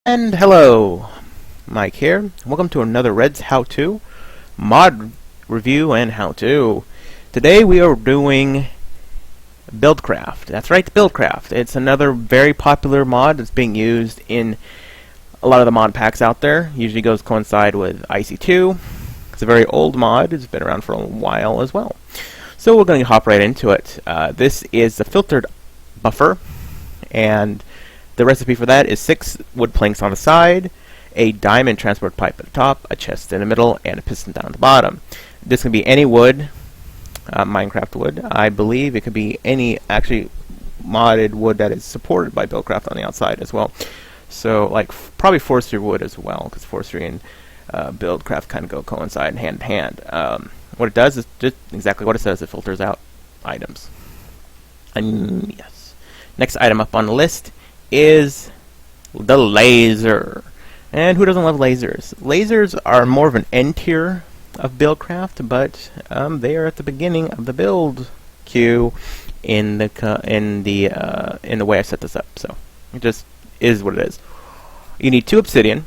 And hello, Mike here. Welcome to another Red's How-To mod review and how-to. Today we are doing BuildCraft. That's right, BuildCraft. It's another very popular mod that's being used in a lot of the mod packs out there. Usually goes coincide with IC2. It's a very old mod. It's been around for a while as well. So we're going to hop right into it. This is the filtered buffer, and the recipe for that is 6 wood planks on the side, a diamond transport pipe at the top, a chest in the middle, and a piston down at the bottom. This can be any wood, Minecraft wood. I believe it could be any actually modded wood that is supported by BuildCraft on the outside as well. So like probably forestry wood as well, because forestry and BuildCraft kind of go coincide hand in hand. What it does is just exactly what it says. It filters out items. And yes, next item up on the list is the laser. And who doesn't love lasers? Lasers are more of an end tier of BuildCraft, but they are at the beginning of the build queue in the way I set this up. So it just is what it is. You need 2 obsidian,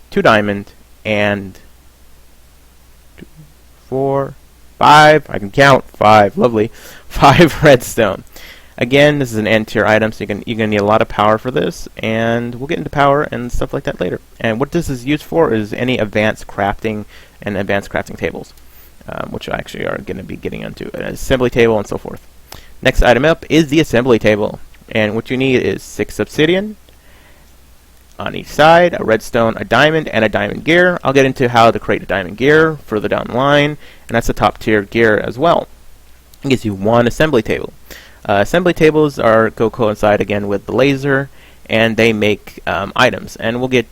2 diamond, and 2, 4, 5. I can count 5. Lovely. 5 redstone. Again, this is an end tier item, so you're gonna need a lot of power for this, and we'll get into power and stuff like that later. And what this is used for is any advanced crafting and advanced crafting tables, which I actually are going to be getting into, an assembly table and so forth. Next item up is the assembly table, and what you need is 6 obsidian on each side, a redstone, a diamond, and a diamond gear. I'll get into how to create a diamond gear further down the line, and that's a top tier gear as well. It gives you 1 assembly table. Assembly tables go coincide again with the laser, and they make items, and we'll get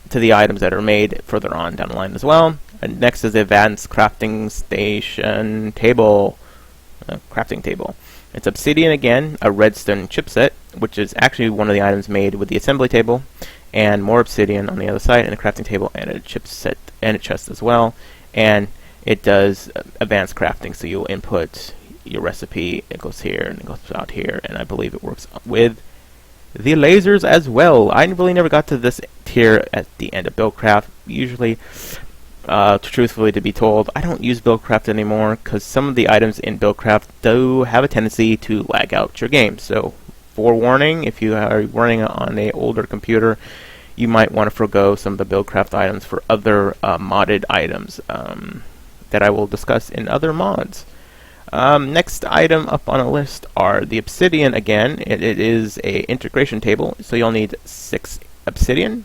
to the items that are made further on down the line as well. And next is the advanced crafting station table, crafting table. It's obsidian again, a redstone chipset, which is actually one of the items made with the assembly table, and more obsidian on the other side, and a crafting table, and a chipset, and a chest as well. And it does advanced crafting, so you'll input your recipe, it goes here and it goes out here, and I believe it works with the lasers as well. I really never got to this tier at the end of BuildCraft. Usually, truthfully to be told, I don't use BuildCraft anymore because some of the items in BuildCraft do have a tendency to lag out your game. So, forewarning, if you are running on an older computer, you might want to forego some of the BuildCraft items for other modded items that I will discuss in other mods. Next item up on a list are the obsidian again. It is a integration table, so you'll need 6 obsidian,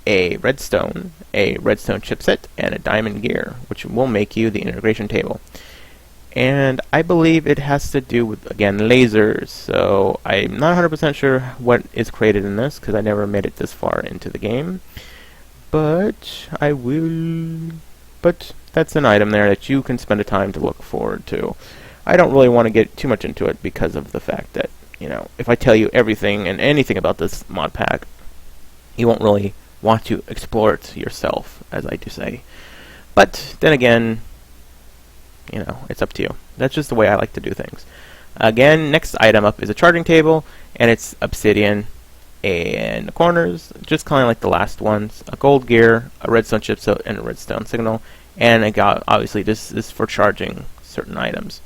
a redstone chipset, and a diamond gear, which will make you the integration table. And I believe it has to do with, again, lasers, so I'm not 100% sure what is created in this, because I never made it this far into the game. But I will... But that's an item there that you can spend a time to look forward to. I don't really want to get too much into it because of the fact that, you know, if I tell you everything and anything about this mod pack, you won't really want to explore it yourself, as I do say. But then again, you know, it's up to you. That's just the way I like to do things. Again, next item up is a charging table, and it's obsidian in the corners, just kind of like the last ones, a gold gear, a redstone chipset, and a redstone signal. And obviously this is for charging certain items.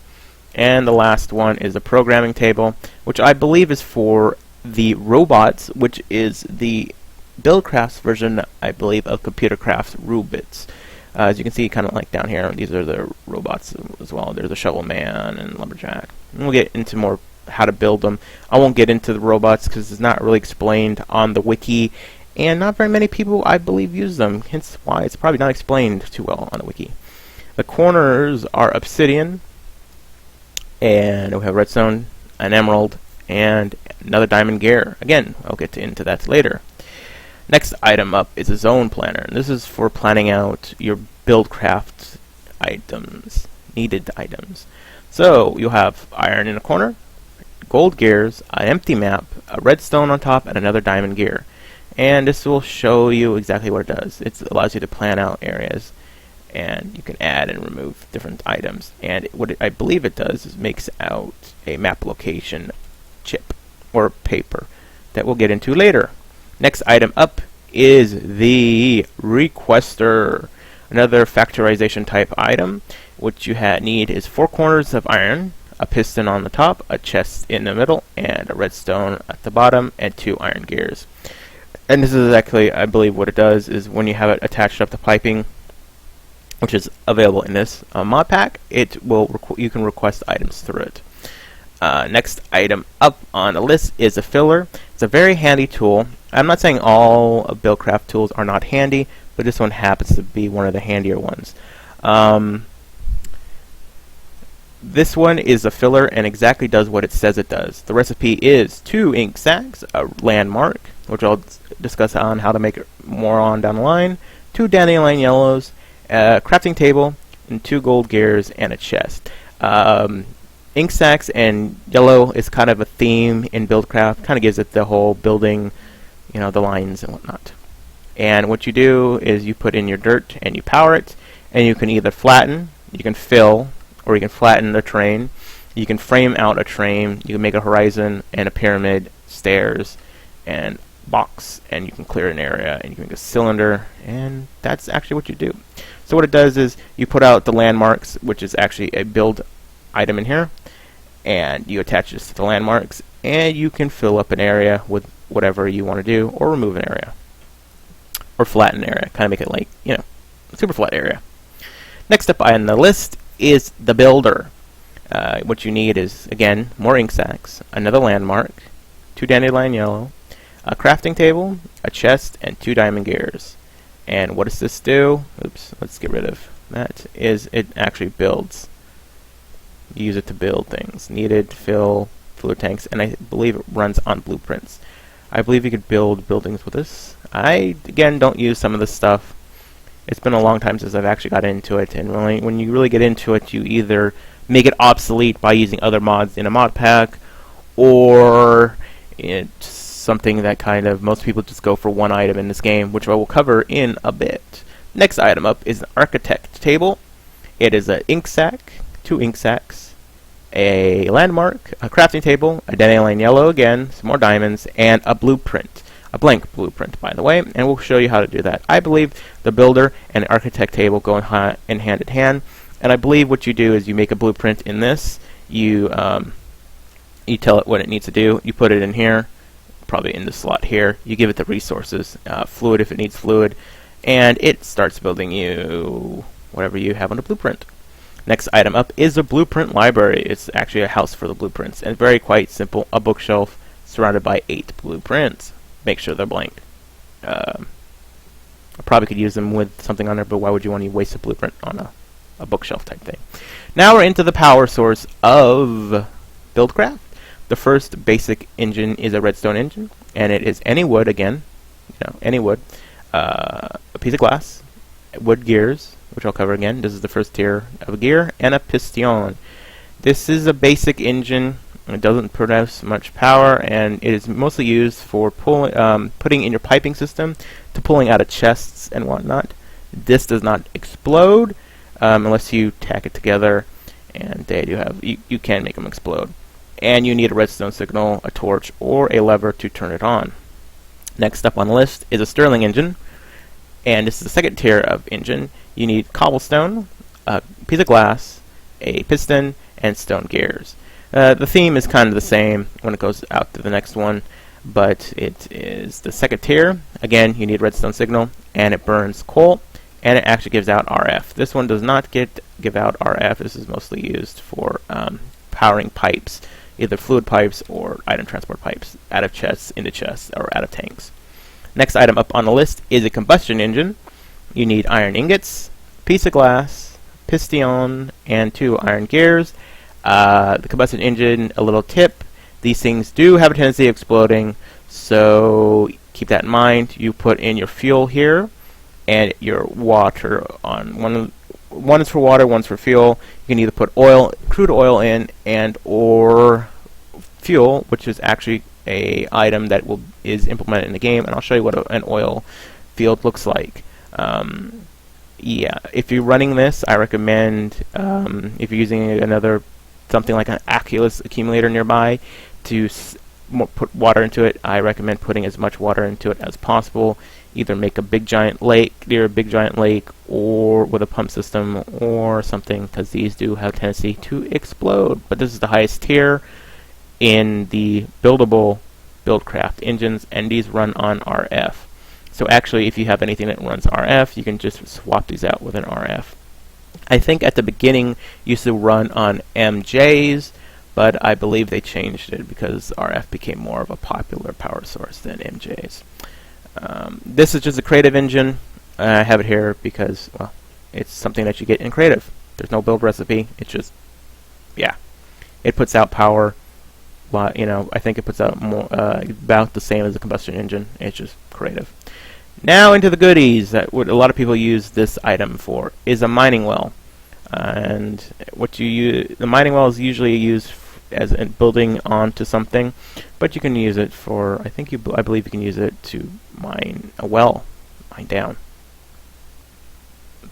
And the last one is a programming table, which I believe is for the robots, which is the BuildCraft's version, I believe, of ComputerCraft's Rubits. As you can see, kind of like down here, these are the robots as well. There's a shovel man and lumberjack. And we'll get into more how to build them. I won't get into the robots because it's not really explained on the wiki, and not very many people, I believe, use them, hence why it's probably not explained too well on the wiki. The corners are obsidian, and we have redstone, an emerald, and another diamond gear. Again, I'll get into that later. Next item up is a zone planner, and this is for planning out your BuildCraft items, needed items. So you'll have iron in the corner, gold gears, an empty map, a redstone on top, and another diamond gear. And this will show you exactly what it does. It allows you to plan out areas, and you can add and remove different items. And what I believe it does is makes out a map location chip or paper that we'll get into later. Next item up is the requester, another factorization type item. What you need is 4 corners of iron, a piston on the top, a chest in the middle, and a redstone at the bottom, and 2 iron gears. And this is exactly, I believe, what it does is when you have it attached up to piping, which is available in this mod pack, it will you can request items through it. Next item up on the list is a filler. It's a very handy tool. I'm not saying all BuildCraft tools are not handy, but this one happens to be one of the handier ones. This one is a filler and exactly does what it says it does. The recipe is 2 ink sacks, a landmark, which I'll discuss on how to make it more on down the line, 2 dandelion yellows, a crafting table, and 2 gold gears, and a chest. Ink sacks and yellow is kind of a theme in BuildCraft, kind of gives it the whole building, the lines and whatnot. And what you do is you put in your dirt and you power it, and you can either flatten, you can fill, or you can flatten a terrain. You can frame out a terrain, you can make a horizon and a pyramid, stairs, and box, and you can clear an area, and you can make a cylinder, and that's actually what you do. So what it does is you put out the landmarks, which is actually a build item in here, and you attach this to the landmarks, and you can fill up an area with whatever you want to do, or remove an area, or flatten an area, kind of make it like, a super flat area. Next up on the list is the builder. What you need is, again, more ink sacks, another landmark, 2 dandelion yellow, a crafting table, a chest, and 2 diamond gears. And what does this do? Oops, let's get rid of that. It actually builds. You use it to build things. Needed, fill, fluid tanks, and I believe it runs on blueprints. I believe you could build buildings with this. I, again, don't use some of this stuff. It's been a long time since I've actually got into it, and when you really get into it, you either make it obsolete by using other mods in a mod pack, or it's something that kind of most people just go for one item in this game, which I will cover in a bit. Next item up is an architect table. It is an ink sack, 2 ink sacks, a landmark, a crafting table, a dandelion yellow again, some more diamonds, and a blueprint. A blank blueprint, by the way, and we'll show you how to do that. I believe the builder and the architect table go in hand in hand, and I believe what you do is you make a blueprint in this, you tell it what it needs to do, you put it in here, probably in the slot here, you give it the resources, fluid if it needs fluid, and it starts building you whatever you have on the blueprint. Next item up is a blueprint library. It's actually a house for the blueprints, and very quite simple, a bookshelf surrounded by 8 blueprints. Make sure they're blank. I probably could use them with something on there, but why would you want to waste a blueprint on a bookshelf type thing? Now we're into the power source of BuildCraft. The first basic engine is a redstone engine, and it is any wood again, any wood, a piece of glass, wood gears, which I'll cover again. This is the first tier of a gear, and a piston. This is a basic engine. It doesn't produce much power, and it is mostly used for putting in your piping system to pulling out of chests and whatnot. This does not explode unless you tack it together, and they do have you can make them explode. And you need a redstone signal, a torch, or a lever to turn it on. Next up on the list is a Stirling engine, and this is the second tier of engine. You need cobblestone, a piece of glass, a piston, and stone gears. The theme is kind of the same when it goes out to the next one, but it is the second tier. Again, you need redstone signal, and it burns coal, and it actually gives out RF. This one does not give out RF. This is mostly used for powering pipes, either fluid pipes or item transport pipes, out of chests, into chests, or out of tanks. Next item up on the list is a combustion engine. You need iron ingots, a piece of glass, piston, and 2 iron gears. The combustion engine, a little tip, these things do have a tendency of exploding, so keep that in mind. You put in your fuel here and your water on. One is for water, one's for fuel. You can either put crude oil in, and or fuel, which is actually a item that is implemented in the game, and I'll show you what an oil field looks like. Yeah, if you're running this, I recommend, if you're using something like an Oculus accumulator nearby to put water into it, I recommend putting as much water into it as possible. either make a big giant lake near a big giant lake, or with a pump system or something, because these do have a tendency to explode. But this is the highest tier in the buildable BuildCraft engines, and these run on RF. So actually, if you have anything that runs RF, you can just swap these out with an RF. I think at the beginning used to run on MJs, but I believe they changed it because RF became more of a popular power source than MJs. This is just a creative engine. I have it here because, well, it's something that you get in creative. There's no build recipe. It's just, yeah, it puts out power. You know, I think it puts out more, about the same as a combustion engine. It's just creative. Now into the goodies that what a lot of people use this item for is a mining well. And what you use, the mining well is usually used as in building onto something, but you can use it for, I believe you can use it to mine a well, mine down.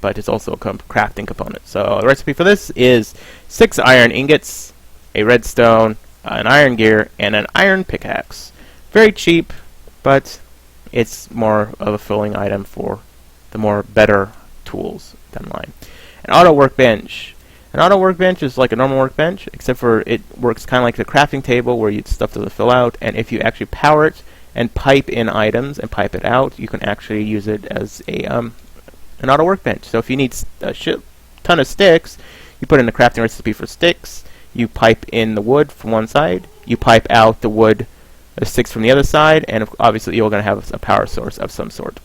But it's also a crafting component. So the recipe for this is 6 iron ingots, a redstone, an iron gear, and an iron pickaxe. Very cheap, but it's more of a filling item for the more better tools down the line. An auto workbench. An auto workbench is like a normal workbench, except for it works kind of like the crafting table where stuff doesn't fill out, and if you actually power it and pipe in items and pipe it out, you can actually use it as a an auto workbench. So if you need a ton of sticks, you put in the crafting recipe for sticks, you pipe in the wood from one side, you pipe out the wood, the sticks from the other side, and obviously you're going to have a power source of some sort.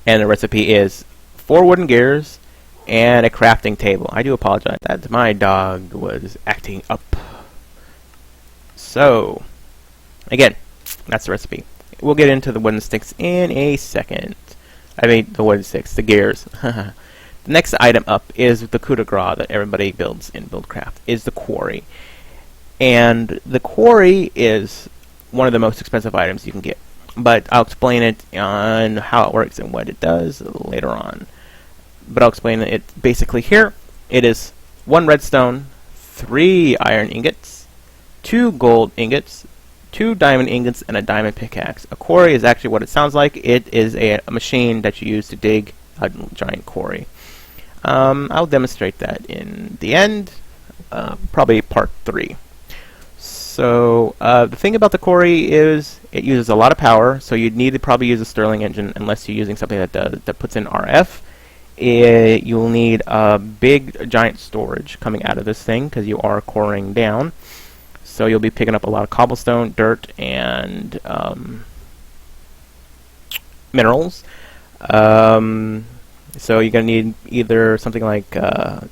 And the recipe is 4 wooden gears and a crafting table. I do apologize that my dog was acting up. So, again, that's the recipe. We'll get into the wooden sticks in a second. I mean, the wooden sticks, the gears. The next item up is the coup de grace that everybody builds in BuildCraft, is the quarry. And the quarry is one of the most expensive items you can get. But I'll explain it on how it works and what it does later on. But I'll explain it basically here. It is 1 redstone, 3 iron ingots, 2 gold ingots, 2 diamond ingots, and a diamond pickaxe. A quarry is actually what it sounds like. It is a machine that you use to dig a giant quarry. I'll demonstrate that in the end, probably part 3. So the thing about the quarry is it uses a lot of power, so you'd need to probably use a Stirling engine unless you're using something that puts in RF. You'll need a big giant storage coming out of this thing because you are coring down. So you'll be picking up a lot of cobblestone, dirt, and minerals. So you're going to need either something like a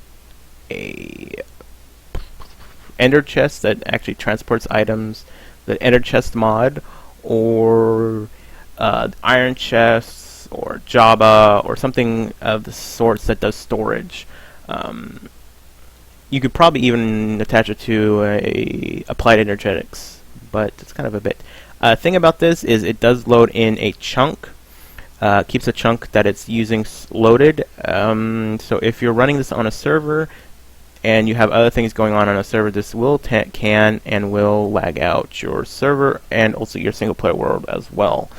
ender chest that actually transports items, the ender chest mod, or iron chests, or Java, or something of the sorts that does storage. You could probably even attach it to a applied energetics, but it's kind of a bit. Thing about this is it does load in a chunk. Keeps a chunk that it's using loaded. So if you're running this on a server and you have other things going on a server, this will can and will lag out your server and also your single player world as well.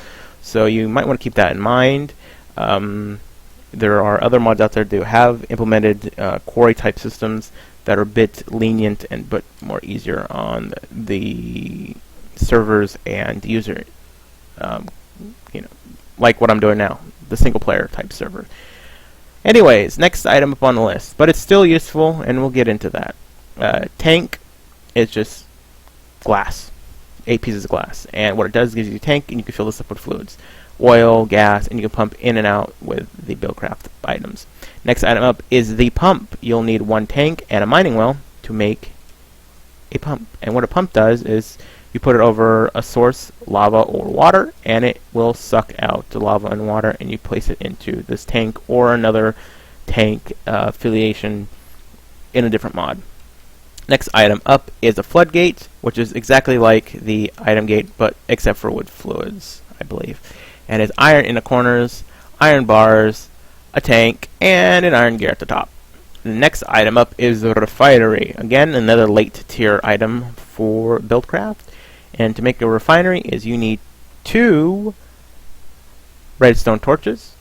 So you might want to keep that in mind. There are other mods out there that have implemented quarry type systems that are a bit lenient and but more easier on the servers and user, you know, like what I'm doing now, the single player type server. Anyways, next item up on the list, but it's still useful, and we'll get into that. Tank is just glass, 8 pieces of glass, and what it does is gives you a tank, and you can fill this up with fluids, oil, gas, and you can pump in and out with the BuildCraft items. Next item up is the pump. You'll need 1 tank and a mining well to make a pump, and what a pump does is you put it over a source, lava or water, and it will suck out the lava and water, and you place it into this tank or another tank affiliation in a different mod. Next item up is a floodgate, which is exactly like the item gate, but except for with fluids, I believe. And it's iron in the corners, iron bars, a tank, and an iron gear at the top. The next item up is the refinery. Again, another late tier item for BuildCraft. And to make a refinery is you need 2 redstone torches,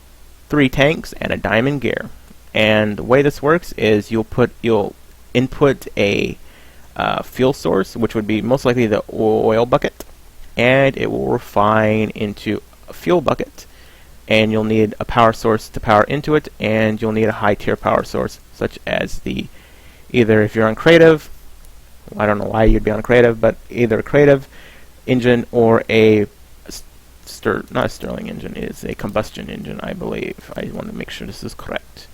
3 tanks, and a diamond gear. And the way this works is you'll input a fuel source, which would be most likely the oil bucket, and it will refine into a fuel bucket. And you'll need a power source to power into it, and you'll need a high tier power source, such as either if you're on creative, I don't know why you'd be on creative, but either a creative engine or a not a Stirling engine, is a combustion engine, I believe. I want to make sure this is correct.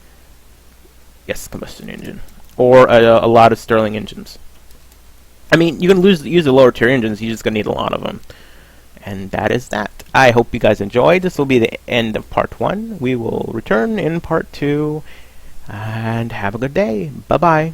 Yes, combustion engine, or a lot of Stirling engines. I mean, you can use the lower tier engines. You're just gonna need a lot of them. And that is that. I hope you guys enjoyed. This will be the end of part 1. We will return in part 2. And have a good day. Bye-bye.